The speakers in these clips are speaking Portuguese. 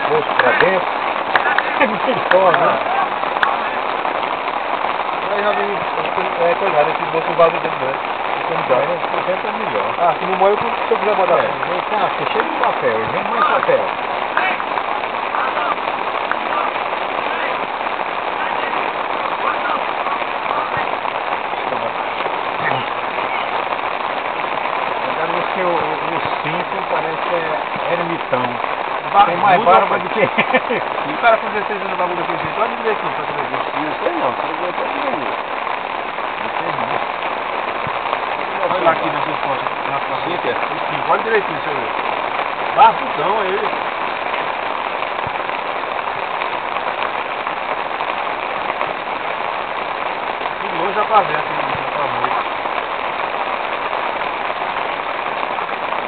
bolso pra dentro. Não tem fome, né? Aí já vi, coisado, esse bolso vaza dentro, né? Como dá, né? Por dentro é melhor. Ah, se não molha, se eu quiser botar. Vem cá, tá cheio de papel, vem mais papel. Agora o cinto parece ermitão. Tem mais barba do que... E o cara com 16 anos bagulho daquele jeito, olha direitinho pra tu ver. Não sei não, você não aguenta ninguém. Olha lá aqui nas suas fotos. Sim, que é. Sim, olha direitinho, deixa eu ver. Barbudão ele. De longe já pra ver aqui no tamanho.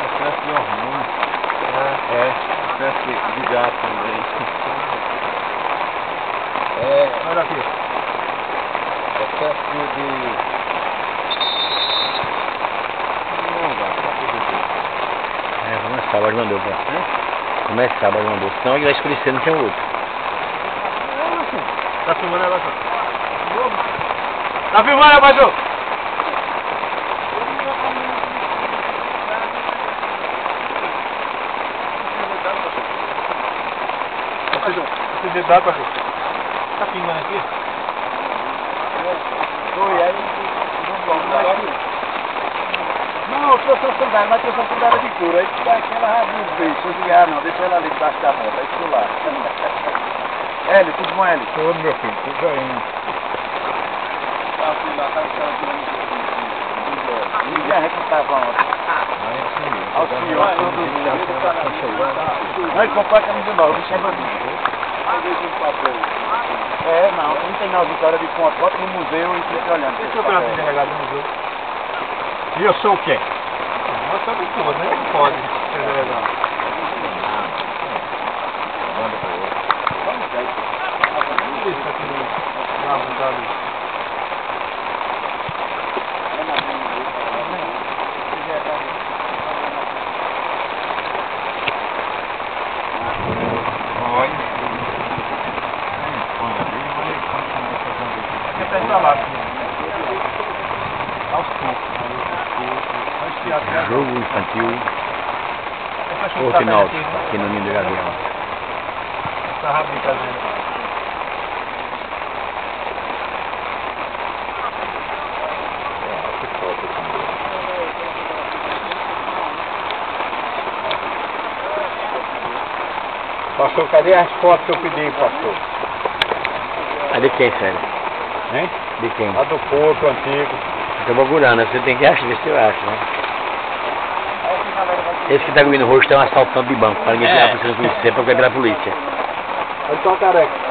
Excesso de hormônio. Excesso de gato também. Olha aqui. Excesso de... Não, gato, tá tudo Começa sábado mandou, pô. Começa sábado mandou. Senão ele vai escurecer, não tem outro. Tá filmando, abaixo? Tá filmando, abaixo? Esse dedo dá, abaixo? Tá filmando aqui? Oi, aí... Não, eu trouxe uma sandália, mas trouxe uma sandália de couro. Aí dá aquela rabinha de peixe. Não, deixa ela ali debaixo da moto, aí ficou lá. Hélio, tudo bom, Hélio? Tudo, meu filho, tudo aí. Tá assim lá, tá ficando ninguém recrutava ontem. Alcione, todo mundo. Não, ele comprou a camisa nova, o bicho é bandido. Não, 39 Vitória de Ponte. Bota no museu e fica olhando. Esse campeonato de regado no museu. E eu sou o quê? Nós estamos todos, né? Não pode ser delegado. Isso aqui no carro da luz. Aqui é perto da lata. Aos poucos. Jogo infantil Essa chuva tá Portinol, aqui, né? aqui no Ninho do Gavião. Tá rápido, tá vendo? Pastor, cadê as fotos que eu pedi, pastor? Ah, de quem, sério? Hein? De quem? A do porto antigo. Tô procurando, você tem que achar, ver se eu acho, né? Esse que tá comindo roxo tá um assaltante de banco, para ninguém pegar a polícia, pra pegar a polícia. Aí tá careca.